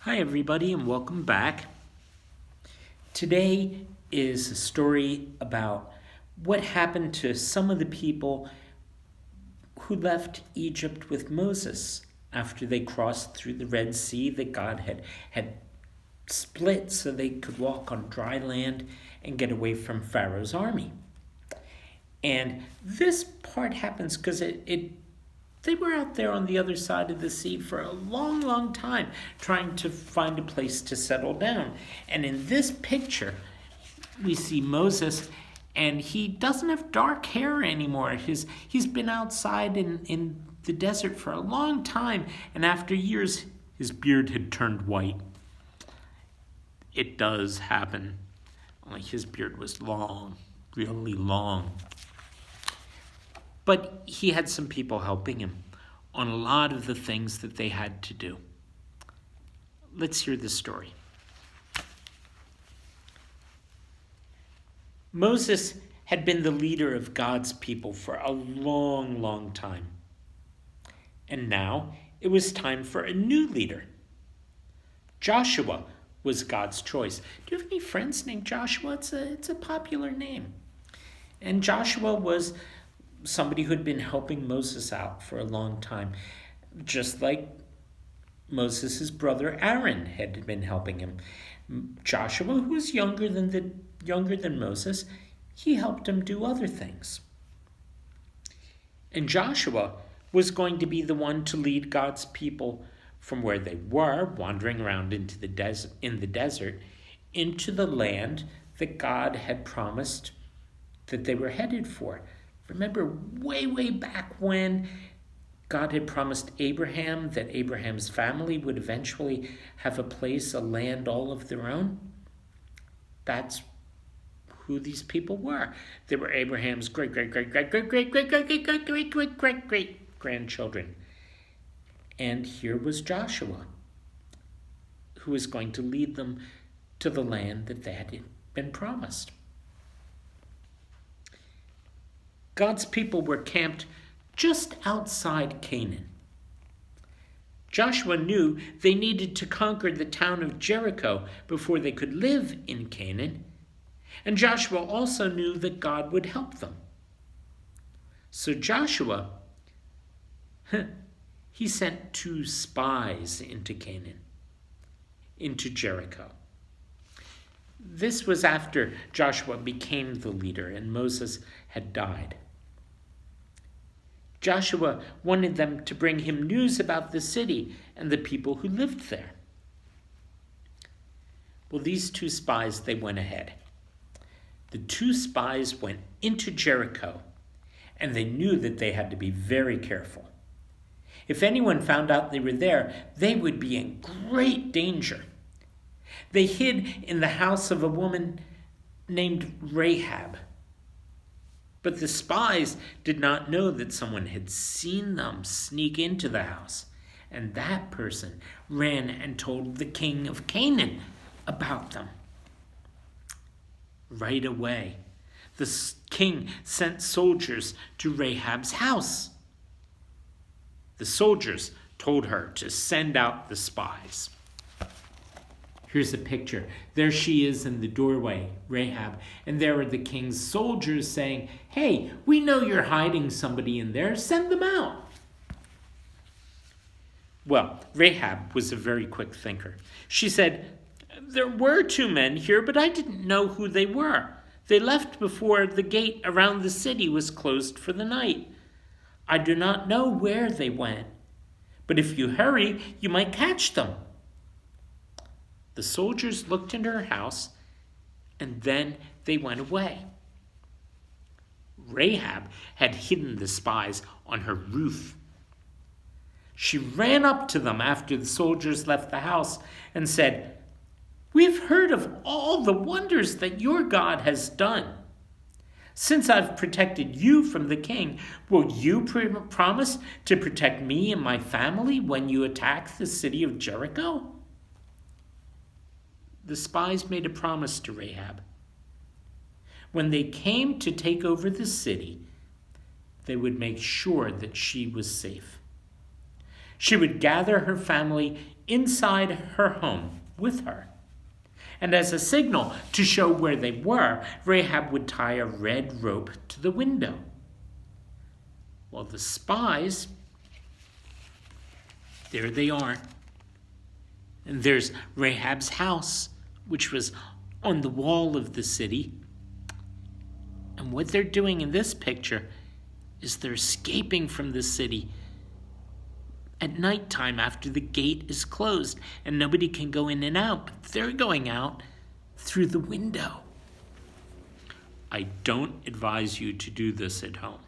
Hi, everybody, and welcome back. Today is a story about what happened to some of the people who left Egypt with Moses after they crossed through the Red Sea that God had split so they could walk on dry land and get away from Pharaoh's army. And this part happens because they were out there on the other side of the sea for a long, long time trying to find a place to settle down. And in this picture, we see Moses, and he doesn't have dark hair anymore. He's been outside in the desert for a long time, and after years, his beard had turned white. It does happen. Only his beard was long, really long. But he had some people helping him on a lot of the things that they had to do. Let's hear the story. Moses had been the leader of God's people for a long, long time. And now it was time for a new leader. Joshua was God's choice. Do you have any friends named Joshua? It's a popular name. And Joshua was somebody who had been helping Moses out for a long time, just like Moses' brother Aaron had been helping him. Joshua, who was younger than Moses, he helped him do other things. And Joshua was going to be the one to lead God's people from where they were, wandering around in the desert, into the land that God had promised that they were headed for. Remember way, way back when God had promised Abraham that Abraham's family would eventually have a place, a land all of their own? That's who these people were. They were Abraham's great-great-great-great-great-great-great-great-great-grandchildren. And here was Joshua, who was going to lead them to the land that they had been promised. God's people were camped just outside Canaan. Joshua knew they needed to conquer the town of Jericho before they could live in Canaan, and Joshua also knew that God would help them. So Joshua, he sent 2 spies into Canaan, into Jericho. This was after Joshua became the leader and Moses had died. Joshua wanted them to bring him news about the city and the people who lived there. Well, these 2 spies, they went ahead. The 2 spies went into Jericho, and they knew that they had to be very careful. If anyone found out they were there, they would be in great danger. They hid in the house of a woman named Rahab. But the spies did not know that someone had seen them sneak into the house, and that person ran and told the king of Canaan about them. Right away, the king sent soldiers to Rahab's house. The soldiers told her to send out the spies. Here's a picture. There she is in the doorway, Rahab, and there are the king's soldiers saying, "Hey, we know you're hiding somebody in there. Send them out." Well, Rahab was a very quick thinker. She said, "There were 2 men here, but I didn't know who they were. They left before the gate around the city was closed for the night. I do not know where they went, but if you hurry, you might catch them." The soldiers looked into her house, and then they went away. Rahab had hidden the spies on her roof. She ran up to them after the soldiers left the house and said, "We've heard of all the wonders that your God has done. Since I've protected you from the king, will you promise to protect me and my family when you attack the city of Jericho?" The spies made a promise to Rahab. When they came to take over the city, they would make sure that she was safe. She would gather her family inside her home with her. And as a signal to show where they were, Rahab would tie a red rope to the window. Well, the spies, there they are. And there's Rahab's house, which was on the wall of the city. And what they're doing in this picture is they're escaping from the city at nighttime after the gate is closed and nobody can go in and out, but they're going out through the window. I don't advise you to do this at home.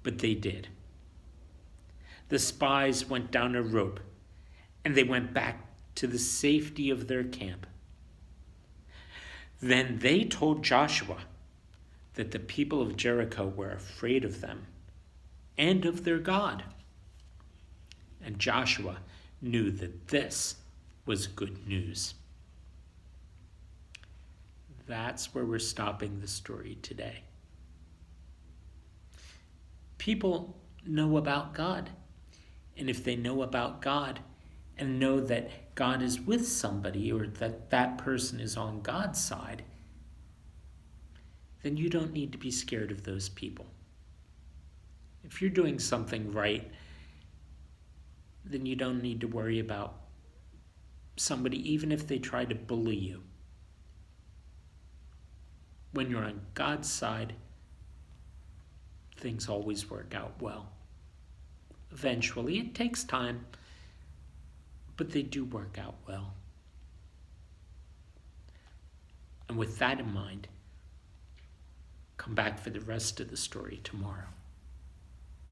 But they did. The spies went down a rope and they went back to the safety of their camp. Then they told Joshua that the people of Jericho were afraid of them and of their God. And Joshua knew that this was good news. That's where we're stopping the story today. People know about God. And if they know about God and know that God is with somebody or that that person is on God's side, then you don't need to be scared of those people. If you're doing something right, then you don't need to worry about somebody, even if they try to bully you. When you're on God's side, things always work out well. Eventually, it takes time, but they do work out well. And with that in mind, come back for the rest of the story tomorrow.